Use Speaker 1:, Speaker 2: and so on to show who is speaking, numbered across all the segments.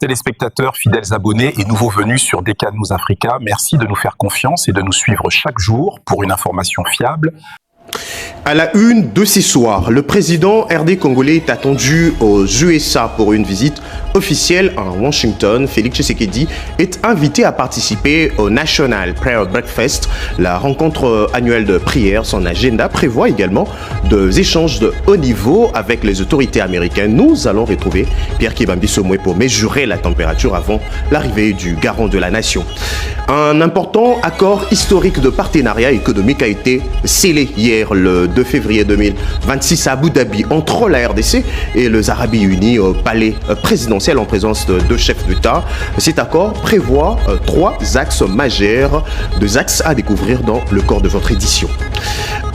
Speaker 1: téléspectateurs, fidèles abonnés et nouveaux venus sur DK News Africa, merci de nous faire confiance et de nous suivre chaque jour pour une information fiable.
Speaker 2: À la une de ce soir, le président RD congolais est attendu aux USA pour une visite officielle à Washington. Félix Tshisekedi est invité à participer au National Prayer Breakfast, la rencontre annuelle de prière. Son agenda prévoit également des échanges de haut niveau avec les autorités américaines. Nous allons retrouver Pierre Kibambi Somoué pour mesurer la température avant l'arrivée du garant de la nation. Un important accord historique de partenariat économique a été scellé hier le 2 février 2026 à Abu Dhabi entre la RDC et les Arabes Unis au palais présidentiel en présence de deux chefs d'État. Cet accord prévoit 3 axes majeurs, 2 axes à découvrir dans le corps de votre édition.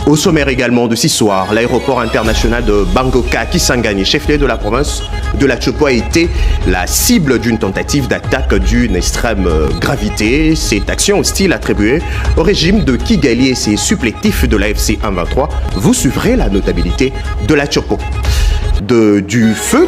Speaker 2: Au sommaire également de ce soir, l'aéroport international de Bangoka, Kisangani, chef-lieu de la province de la Tchopo, a été la cible d'une tentative d'attaque d'une extrême gravité. Cette action hostile attribuée au régime de Kigali et ses supplétifs de l'AFC 123. Vous suivrez la notabilité de la Tchopo. Du feu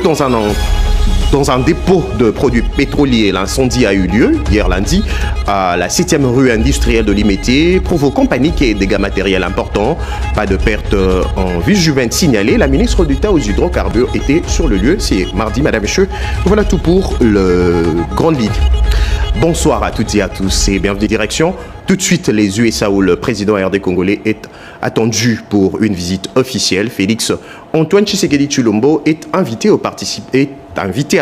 Speaker 2: dans un dépôt de produits pétroliers, l'incendie a eu lieu hier lundi à la 7e rue industrielle de Limete, provoquant panique et dégâts matériels importants. Pas de perte en vie humaine signalée. La ministre d'État aux hydrocarbures était sur le lieu. C'est mardi, madame, monsieur. Voilà tout pour le grande ligne. Bonsoir à toutes et à tous et bienvenue direction. Tout de suite, les USA où le président RD congolais est attendu pour une visite officielle. Félix Antoine Tshisekedi Tshilombo est invité à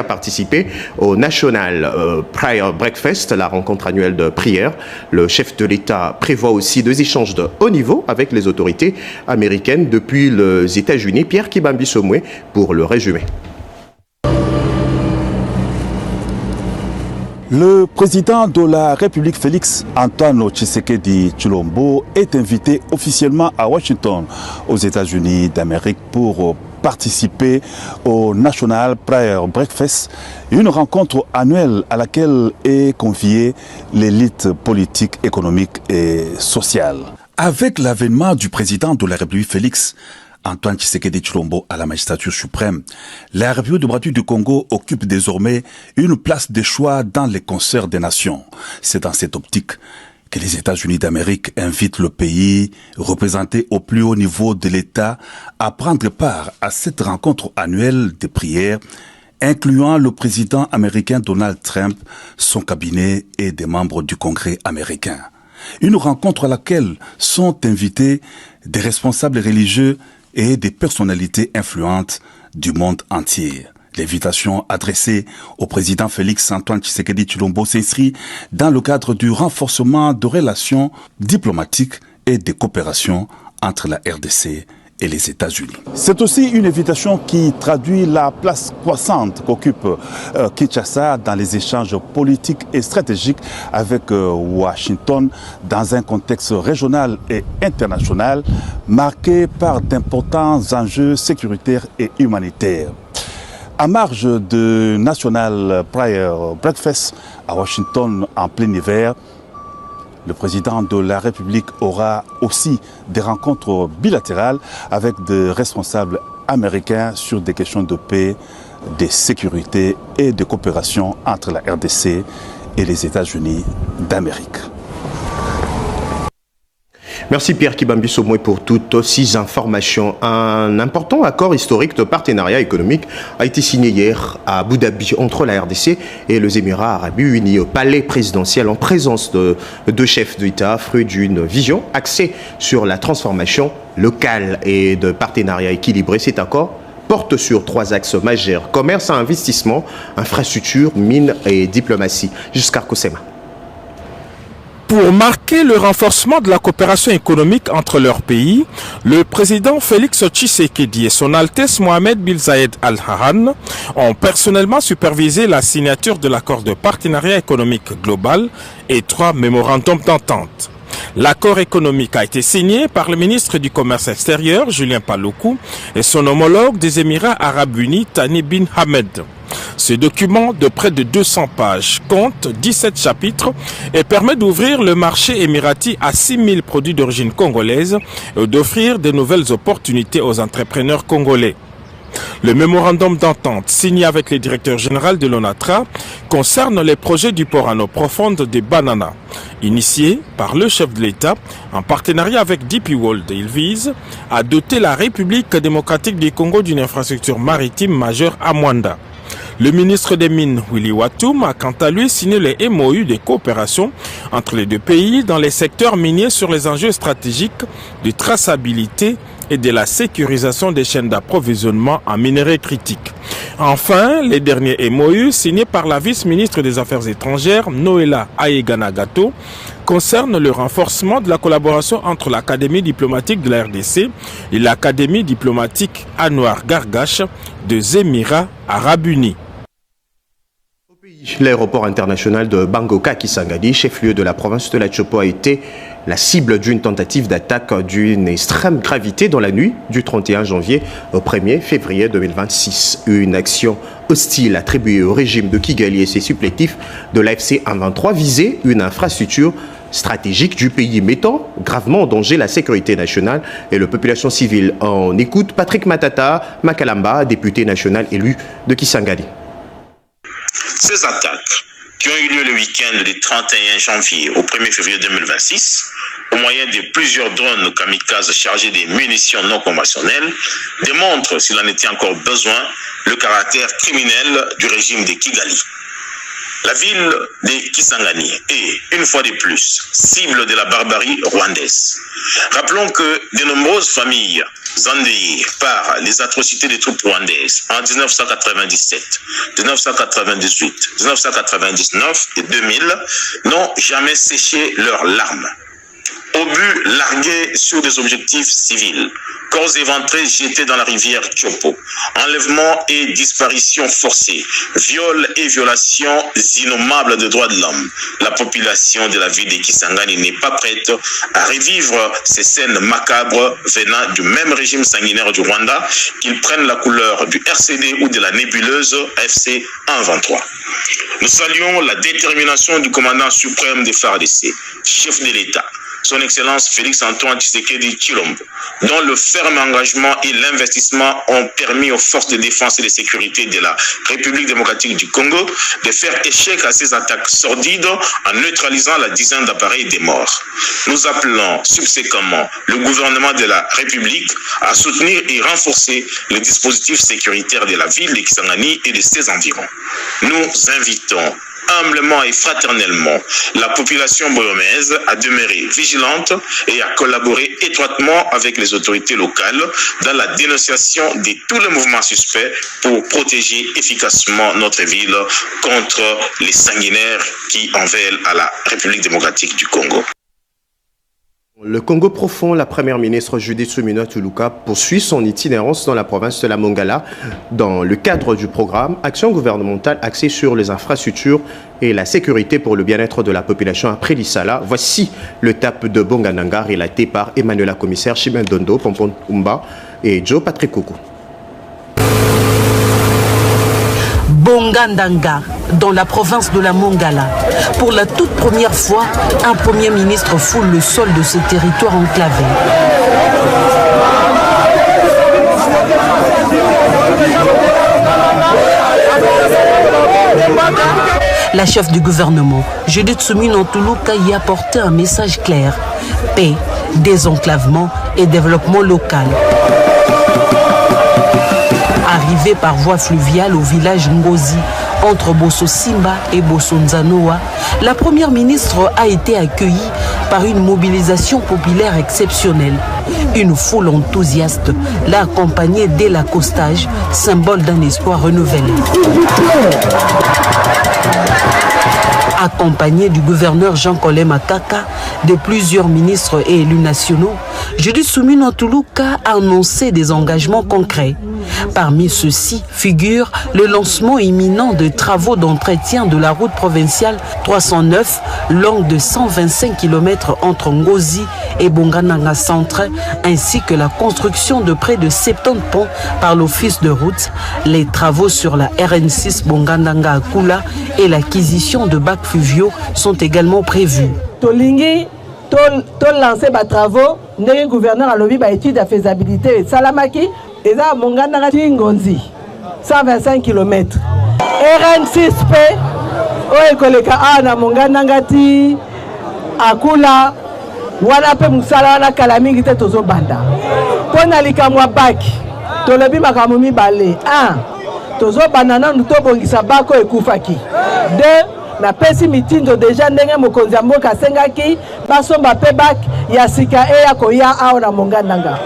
Speaker 2: participer au National Prayer Breakfast, la rencontre annuelle de prière. Le chef de l'État prévoit aussi 2 échanges de haut niveau avec les autorités américaines depuis les États-Unis. Pierre Kibambi Somoué pour le résumé.
Speaker 3: Le président de la République, Félix Antoine Tshisekedi Tshilombo, est invité officiellement à Washington, aux États-Unis d'Amérique, pour participer au National Prayer Breakfast, une rencontre annuelle à laquelle est conviée l'élite politique, économique et sociale. Avec l'avènement du président de la République, Félix Antoine Tshisekedi Tshilombo à la magistrature suprême, la République démocratique du Congo occupe désormais une place de choix dans les concerts des nations. C'est dans cette optique que les États-Unis d'Amérique invitent le pays représenté au plus haut niveau de l'État à prendre part à cette rencontre annuelle de prières, incluant le président américain Donald Trump, son cabinet et des membres du Congrès américain. Une rencontre à laquelle sont invités des responsables religieux et des personnalités influentes du monde entier. L'invitation adressée au président Félix Antoine Tshisekedi Tshilombo s'inscrit dans le cadre du renforcement de relations diplomatiques et de coopération entre la RDC et les États-Unis. C'est aussi une invitation qui traduit la place croissante qu'occupe Kinshasa dans les échanges politiques et stratégiques avec Washington dans un contexte régional et international marqué par d'importants enjeux sécuritaires et humanitaires. À marge de National Prayer Breakfast à Washington en plein hiver, le président de la République aura aussi des rencontres bilatérales avec des responsables américains sur des questions de paix, de sécurité et de coopération entre la RDC et les États-Unis d'Amérique.
Speaker 2: Merci Pierre Kibambi Somoué pour toutes ces informations. Un important accord historique de partenariat économique a été signé hier à Abu Dhabi entre la RDC et les Émirats Arabes Unis au palais présidentiel en présence de 2 chefs d'État, fruit d'une vision axée sur la transformation locale et de partenariat équilibré. Cet accord porte sur 3 axes majeurs: commerce, investissement, infrastructure, mines et diplomatie. Giscard Kosema.
Speaker 4: Pour marquer le renforcement de la coopération économique entre leurs pays, le président Félix Tshisekedi et son Altesse Mohamed bin Zayed Al Nahyan ont personnellement supervisé la signature de l'accord de partenariat économique global et 3 mémorandums d'entente. L'accord économique a été signé par le ministre du Commerce extérieur, Julien Paluku, et son homologue des Émirats Arabes Unis, Thani bin Hamed. Ce document de près de 200 pages compte 17 chapitres et permet d'ouvrir le marché émirati à 6000 produits d'origine congolaise et d'offrir de nouvelles opportunités aux entrepreneurs congolais. Le mémorandum d'entente signé avec le directeur général de l'ONATRA concerne les projets du port en eau profonde des Bananas. Initié par le chef de l'État en partenariat avec DP World, il vise à doter la République démocratique du Congo d'une infrastructure maritime majeure à Mwanda. Le ministre des Mines, Willy Watoum, a quant à lui signé les MOU de coopération entre les deux pays dans les secteurs miniers sur les enjeux stratégiques de traçabilité et de la sécurisation des chaînes d'approvisionnement en minerais critiques. Enfin, les derniers MOU signés par la vice-ministre des Affaires étrangères, Noéla Ayeganagato, concernent le renforcement de la collaboration entre l'Académie diplomatique de la RDC et l'Académie diplomatique Anouar Gargache des Émirats arabes unis.
Speaker 2: L'aéroport international de Bangoka Kisangani, chef-lieu de la province de la Chopo, a été la cible d'une tentative d'attaque d'une extrême gravité dans la nuit du 31 janvier au 1er février 2026. Une action hostile attribuée au régime de Kigali et ses supplétifs de l'AFC 123 visait une infrastructure stratégique du pays, mettant gravement en danger la sécurité nationale et la population civile. On écoute Patrick Matata Makalamba, député national élu de Kisangani.
Speaker 5: Ces attaques, qui ont eu lieu le week-end du 31 janvier au 1er février 2026, au moyen de plusieurs drones kamikazes chargés de munitions non conventionnelles, démontrent, s'il en était encore besoin, le caractère criminel du régime de Kigali. La ville de Kisangani est, une fois de plus, cible de la barbarie rwandaise. Rappelons que de nombreuses familles endeuillées par les atrocités des troupes rwandaises en 1997, 1998, 1999 et 2000 n'ont jamais séché leurs larmes. Obus largués sur des objectifs civils, corps éventrés jetés dans la rivière Chopo, enlèvements et disparitions forcées, viols et violations innommables des droits de l'homme. La population de la ville de Kisangani n'est pas prête à revivre ces scènes macabres venant du même régime sanguinaire du Rwanda, qu'ils prennent la couleur du RCD ou de la nébuleuse FC 123. Nous saluons la détermination du commandant suprême des FARDC, chef de l'État, Son Excellence Félix Antoine Tshisekedi Tshilombo, dont le ferme engagement et l'investissement ont permis aux forces de défense et de sécurité de la République démocratique du Congo de faire échec à ces attaques sordides en neutralisant la dizaine d'appareils des morts. Nous appelons subséquemment le gouvernement de la République à soutenir et renforcer les dispositifs sécuritaires de la ville de Kisangani et de ses environs. Nous invitons humblement et fraternellement la population boyomaise à demeurer vigilante et à collaborer étroitement avec les autorités locales dans la dénonciation de tous les mouvements suspects pour protéger efficacement notre ville contre les sanguinaires qui en veulent à la République démocratique du Congo.
Speaker 2: Le Congo profond, la première ministre Judith Suminwa Tuluka poursuit son itinérance dans la province de la Mongala dans le cadre du programme Action gouvernementale axée sur les infrastructures et la sécurité pour le bien-être de la population après l'Issala. Voici le TAP de Bongananga relaté par Emmanuela Commissaire, Chimène Dondo, Pompon Umba et Joe Patrick Koukou.
Speaker 6: Bongandanga, dans la province de la Mongala. Pour la toute première fois, un premier ministre foule le sol de ce territoire enclavé. La chef du gouvernement, Judith Suminwa Tuluka, y a apporté un message clair: paix, désenclavement et développement local. Arrivée par voie fluviale au village Ngozi, entre Bosso Simba et Bosso Nzanoa, la première ministre a été accueillie par une mobilisation populaire exceptionnelle. Une foule enthousiaste l'a accompagnée dès l'accostage, symbole d'un espoir renouvelé. Accompagné du gouverneur Jean-Colin Makaka, de plusieurs ministres et élus nationaux, Judith Suminwa Tuluka a annoncé des engagements concrets. Parmi ceux-ci figure le lancement imminent de travaux d'entretien de la route provinciale 309, longue de 125 km entre Ngozi et Bongananga Centre, ainsi que la construction de près de 70 ponts par l'office de route, les travaux sur la RN6 Bongananga Akula et l'acquisition de bacs fluviaux sont également prévus.
Speaker 7: Tolingi, to lancer des travaux, le gouverneur a lobby étude de faisabilité et Salamaki eza Monganda Tingonzi 125 km. RN6P oyo koleka ana Monganda ngati akula wana pe musala wana kala mingi te tozo banda. Pona likamwa baki tolobi makambo mibale. 1 tozo banda nanu tobongisa bako ekufaki. 2 na pesi mitindo deja ndenge mokonzi mboka asengaki basomba pe baki ya sika e ya koya awa na Monganda.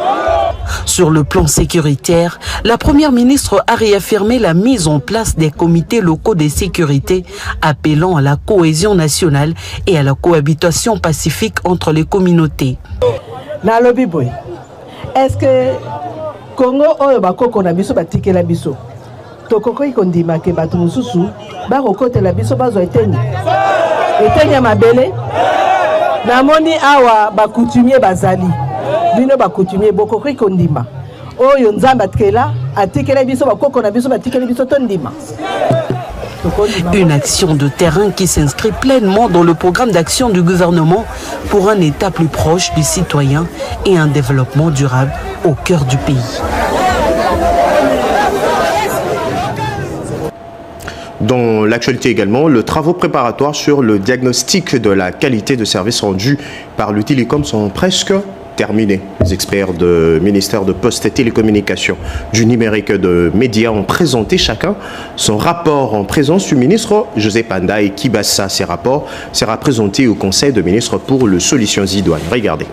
Speaker 6: Sur le plan sécuritaire, la première ministre a réaffirmé la mise en place des comités locaux de sécurité appelant à la cohésion nationale et à la cohabitation pacifique entre les communautés.
Speaker 7: Nalobi boy, est-ce que Congo oyo bakoko na biso batikela biso? Tokoko ikondima ke batu mususu bakokotela biso bazo eteni. Eteni ya mabele. Namoni awa bakoutumier bazali. Bino bakoutumier bokoko ikondima. Oyo nzamba atikela atikela biso bakoko na biso batikela biso tondima.
Speaker 6: Une action de terrain qui s'inscrit pleinement dans le programme d'action du gouvernement pour un État plus proche du citoyen et un développement durable au cœur du pays.
Speaker 2: Dans l'actualité également, le travaux préparatoires sur le diagnostic de la qualité de services rendus par le télécom sont presque terminés. Les experts du ministère de Postes et Télécommunications, du numérique et de médias ont présenté chacun son rapport en présence du ministre José Panda et Kibassa. Ces rapports sera présenté au Conseil de ministres pour le Solutions idoines. Regardez.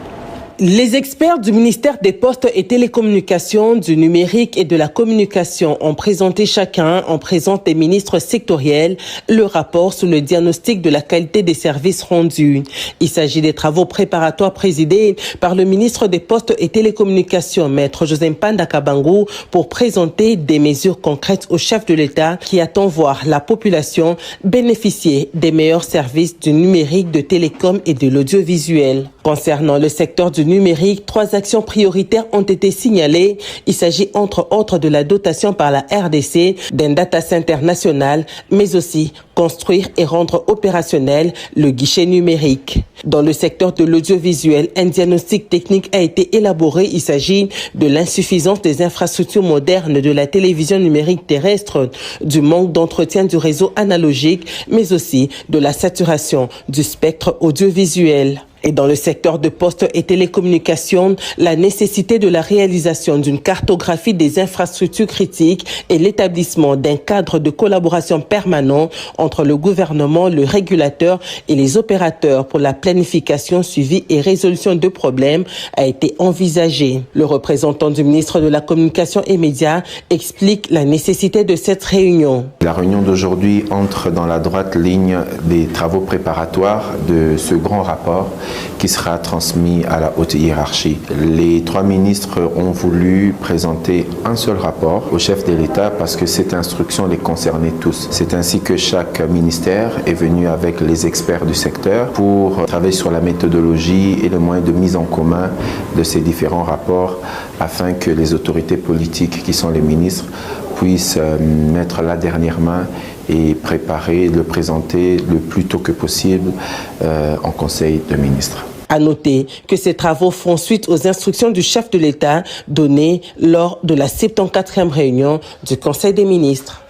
Speaker 8: Les experts du ministère des Postes et Télécommunications, du numérique et de la communication ont présenté chacun, en présence des ministres sectoriels, le rapport sur le diagnostic de la qualité des services rendus. Il s'agit des travaux préparatoires présidés par le ministre des Postes et Télécommunications, Maître José Panda Kabangu, pour présenter des mesures concrètes au chef de l'État qui attend voir la population bénéficier des meilleurs services du numérique, de télécom et de l'audiovisuel. Concernant le secteur du numérique, 3 actions prioritaires ont été signalées. Il s'agit entre autres de la dotation par la RDC d'un data center national, mais aussi construire et rendre opérationnel le guichet numérique. Dans le secteur de l'audiovisuel, un diagnostic technique a été élaboré. Il s'agit de l'insuffisance des infrastructures modernes de la télévision numérique terrestre, du manque d'entretien du réseau analogique, mais aussi de la saturation du spectre audiovisuel. Et dans le secteur de postes et télécommunications, la nécessité de la réalisation d'une cartographie des infrastructures critiques et l'établissement d'un cadre de collaboration permanent entre le gouvernement, le régulateur et les opérateurs pour la planification, suivi et résolution de problèmes a été envisagé. Le représentant du ministre de la Communication et Médias explique la nécessité de cette réunion.
Speaker 9: La réunion d'aujourd'hui entre dans la droite ligne des travaux préparatoires de ce grand rapport qui sera transmis à la haute hiérarchie. Les 3 ministres ont voulu présenter un seul rapport au chef de l'État parce que cette instruction les concernait tous. C'est ainsi que chaque ministère est venu avec les experts du secteur pour travailler sur la méthodologie et le moyen de mise en commun de ces différents rapports afin que les autorités politiques qui sont les ministres puissent mettre la dernière main et préparer, le présenter le plus tôt que possible en Conseil de ministres.
Speaker 8: À noter que ces travaux font suite aux instructions du chef de l'État données lors de la 74e réunion du Conseil des ministres.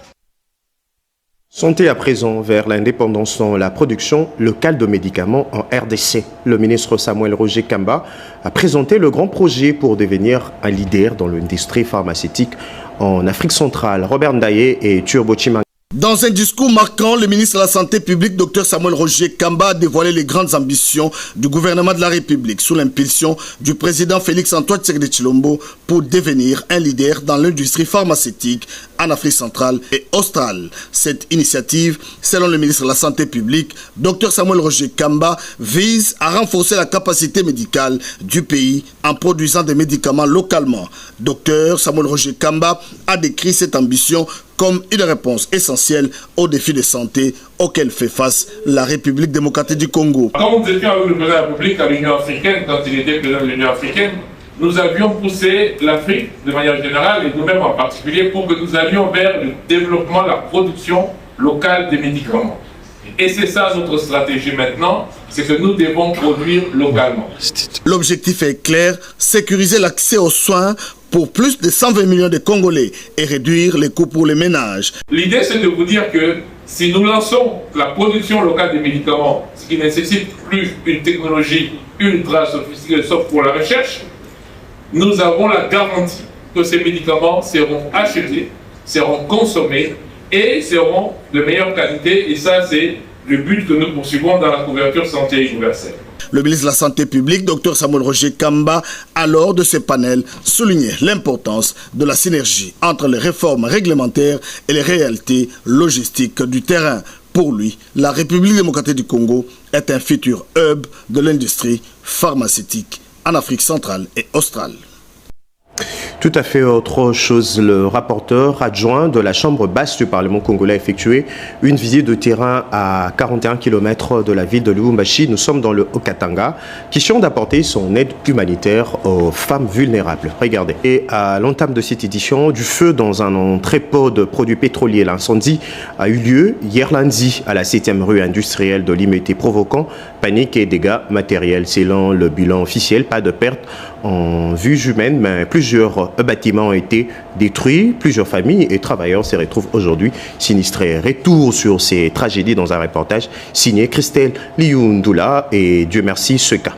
Speaker 2: Santé à présent vers l'indépendance dans la production locale de médicaments en RDC. Le ministre Samuel Roger Kamba a présenté le grand projet pour devenir un leader dans l'industrie pharmaceutique en Afrique centrale. Robert Ndaye et Turbo Chimang.
Speaker 10: Dans un discours marquant, le ministre de la Santé publique, Dr Samuel Roger Kamba, a dévoilé les grandes ambitions du gouvernement de la République sous l'impulsion du président Félix Antoine Tshisekedi Tshilombo pour devenir un leader dans l'industrie pharmaceutique en Afrique centrale et australe. Cette initiative, selon le ministre de la Santé publique, Dr Samuel Roger Kamba, vise à renforcer la capacité médicale du pays en produisant des médicaments localement. Dr Samuel Roger Kamba a décrit cette ambition comme une réponse essentielle aux défis de santé auxquels fait face la République démocratique du Congo.
Speaker 11: Quand nous étions avec le président de la République à l'Union africaine, quand il était président de l'Union africaine, nous avions poussé l'Afrique de manière générale et nous-mêmes en particulier pour que nous allions vers le développement, la production locale des médicaments. Et c'est ça notre stratégie maintenant, c'est que nous devons produire localement.
Speaker 10: L'objectif est clair, sécuriser l'accès aux soins pour plus de 120 millions de Congolais et réduire les coûts pour les ménages.
Speaker 11: L'idée, c'est de vous dire que si nous lançons la production locale des médicaments, ce qui nécessite plus une technologie ultra sophistiquée, sauf pour la recherche, nous avons la garantie que ces médicaments seront achetés, seront consommés et seront de meilleure qualité. Et ça, c'est le but que nous poursuivons dans la couverture santé universelle.
Speaker 10: Le ministre de la Santé publique, Dr Samuel Roger Kamba, a lors de ce panel souligné l'importance de la synergie entre les réformes réglementaires et les réalités logistiques du terrain. Pour lui, la République démocratique du Congo est un futur hub de l'industrie pharmaceutique en Afrique centrale et australe.
Speaker 2: Tout à fait autre chose, le rapporteur adjoint de la Chambre basse du Parlement congolais a effectué une visite de terrain à 41 km de la ville de Lubumbashi. Nous sommes dans le Haut-Katanga, question d'apporter son aide humanitaire aux femmes vulnérables. Regardez. Et à l'entame de cette édition, du feu dans un entrepôt de produits pétroliers. L'incendie a eu lieu hier lundi à la 7e rue industrielle de Limete, provoquant panique et dégâts matériels. Selon le bilan officiel, pas de perte en vue humaine, mais plusieurs bâtiments ont été détruits. Plusieurs familles et travailleurs se retrouvent aujourd'hui sinistrés. Retour sur ces tragédies dans un reportage signé Christelle Liundula et Dieu merci Seka.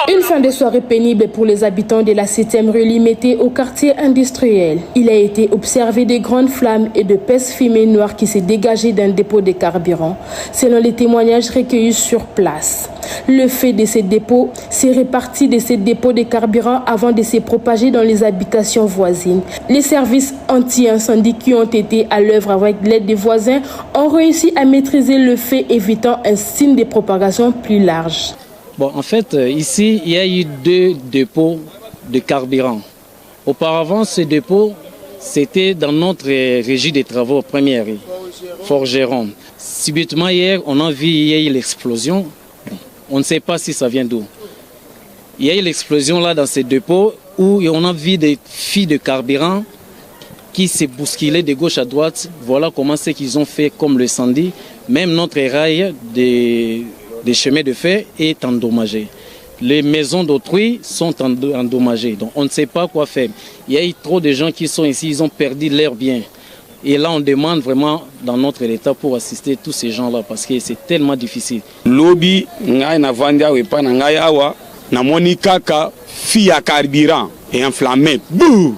Speaker 12: Une fin de soirée pénible pour les habitants de la 7e rue Limete au quartier industriel. Il a été observé de grandes flammes et de peste fumée noire qui s'est dégagée d'un dépôt de carburant, selon les témoignages recueillis sur place. Le feu de ces dépôts s'est réparti de ces dépôts de carburant avant de se propager dans les habitations voisines. Les services anti-incendie qui ont été à l'œuvre avec l'aide des voisins ont réussi à maîtriser le feu, évitant un signe de propagation plus large.
Speaker 13: Bon, en fait, ici, il y a eu 2 dépôts de carburant. Auparavant, ce dépôt, c'était dans notre régie des travaux première, Forgeron. Subitement, hier, on a vu il y a eu l'explosion. On ne sait pas si ça vient d'où. Il y a eu l'explosion là dans ce dépôt où on a vu des filles de carburant qui se bousculaient de gauche à droite. Voilà comment c'est qu'ils ont fait comme le incendie. Même notre rail des chemins de fer est endommagé. Les maisons d'autrui sont endommagées. Donc on ne sait pas quoi faire. Il y a eu trop de gens qui sont ici, ils ont perdu leurs biens. Et là, on demande vraiment dans notre État pour assister tous ces gens-là parce que c'est tellement difficile.
Speaker 14: Lobby, na vandia wepa na ngai awa, na moni kaka fi ya carburant et enflammé. Bouh!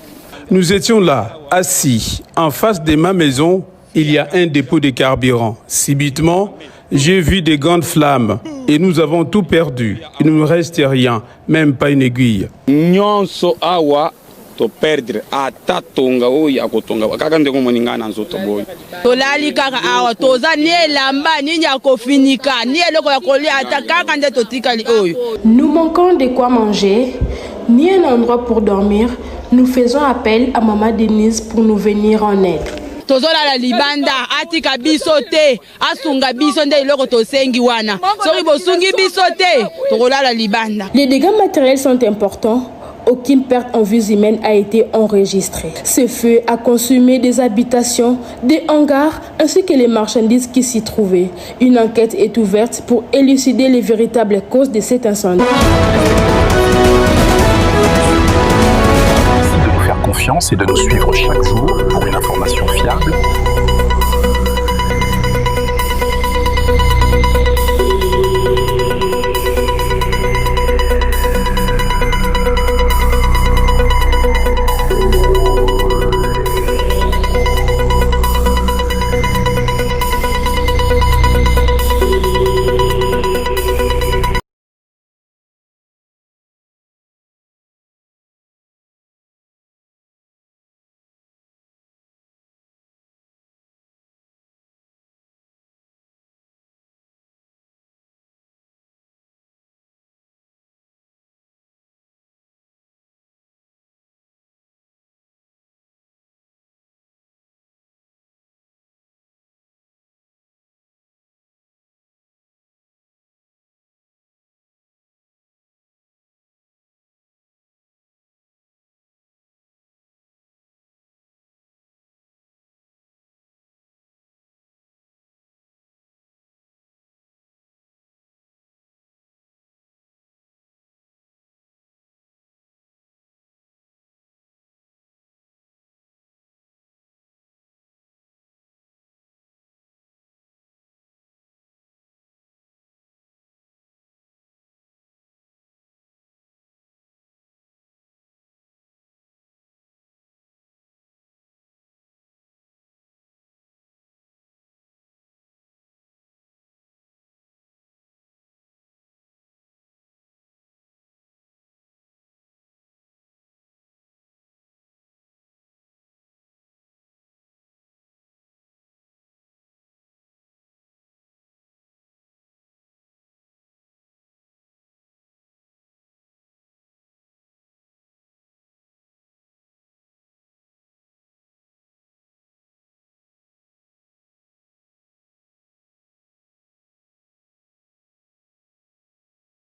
Speaker 15: Nous étions là, assis, en face de ma maison, il y a un dépôt de carburant. Subitement, j'ai vu des grandes flammes et nous avons tout perdu. Il ne nous reste rien, même pas une aiguille.
Speaker 14: Nyonso awa to perdre ata tonga o ya kotonga kaka ndeko moninga na nzoto boy.
Speaker 16: Tolali kaka awa toza ni elamba ni ya kofinika ni eloko ya kolia ata kaka nde totikali oyo.
Speaker 12: Nous manquons de quoi manger, ni un endroit pour dormir. Nous faisons appel à Maman Denise pour nous venir en aide.
Speaker 16: Tozola la libanda atika bisote asunga bisonde iloko tosengi wana sori bosungi bisote tozola la libanda.
Speaker 12: Les dégâts matériels sont importants. Aucune perte en vies humaines a été enregistrée. Ce feu a consumé des habitations, des hangars ainsi que les marchandises qui s'y trouvaient. Une enquête est ouverte pour élucider les véritables causes de cet incendie.
Speaker 1: Merci de nous faire confiance et de nous suivre chaque jour.